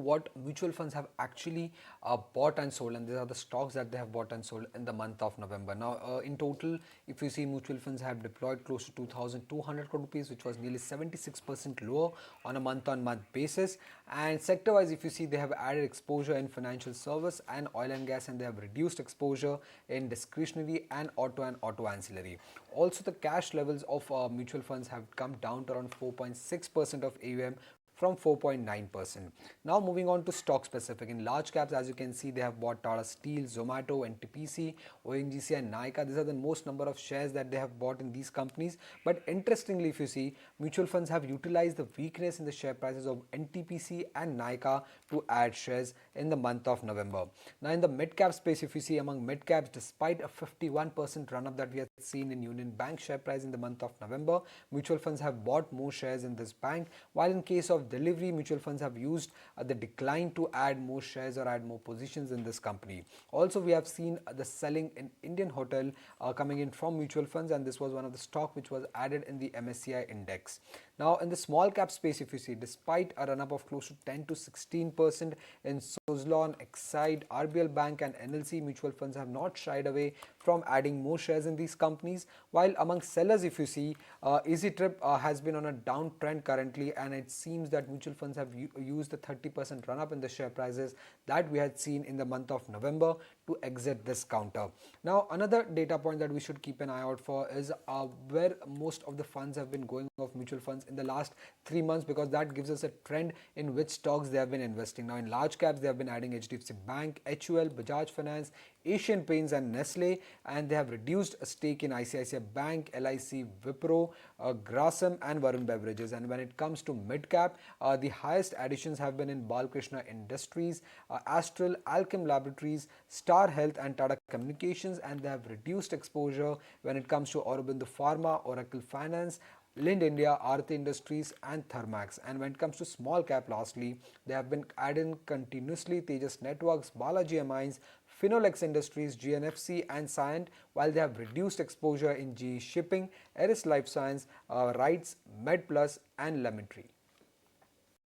what mutual funds have actually bought and sold, and these are the stocks that they have bought and sold in the month of November. Now, in total, if you see, mutual funds have deployed close to 2,200 crore rupees, which was nearly 76% lower on a month-on-month basis. And sector-wise, if you see, they have added exposure in financial service and oil and gas, and they have reduced exposure in discretionary and auto ancillary. Also, the cash levels of mutual funds have come down to around 4.6% of AUM from 4.9%. Now moving on to stock specific. In large caps, as you can see, they have bought Tata Steel, Zomato, NTPC, ONGC and Nykaa. These are the most number of shares that they have bought in these companies. But interestingly, if you see, mutual funds have utilized the weakness in the share prices of NTPC and Nykaa to add shares in the month of November. Now in the mid cap space, if you see, among mid caps, despite a 51% run up that we have seen in Union Bank share price in the month of November, mutual funds have bought more shares in this bank, while in case of delivery, mutual funds have used the decline to add more shares or add more positions in this company. Also, we have seen the selling in Indian Hotel coming in from mutual funds, and this was one of the stock which was added in the MSCI index. Now in the small cap space, if you see, despite a run up of close to 10 to 16% in Suzlon, Exide, RBL Bank and NLC, mutual funds have not shied away from adding more shares in these companies. While among sellers, if you see, Easy Trip has been on a downtrend currently, and it seems that mutual funds have used the 30% run up in the share prices that we had seen in the month of November to exit this counter. Now another data point that we should keep an eye out for is where most of the funds have been going of mutual funds in the last 3 months, because that gives us a trend in which stocks they have been investing. Now in large caps, they have been adding HDFC Bank, HUL, Bajaj Finance, Asian Paints and Nestle, and they have reduced a stake in ICICI Bank, LIC, Wipro, Grasim and Varun Beverages. And when it comes to mid-cap, the highest additions have been in Balkrishna Industries, Astral, Alchem Laboratories, Star Health and Tata Communications, and they have reduced exposure when it comes to Aurobindo Pharma, Oracle Finance, Lind India, Aarti Industries and Thermax. And when it comes to small cap, lastly, they have been adding continuously Tejas Networks, Balaji Amines, Finolex Industries, GNFC and Cyient, while they have reduced exposure in GE Shipping, Eris Life Science, Rights, MedPlus and Lemon Tree.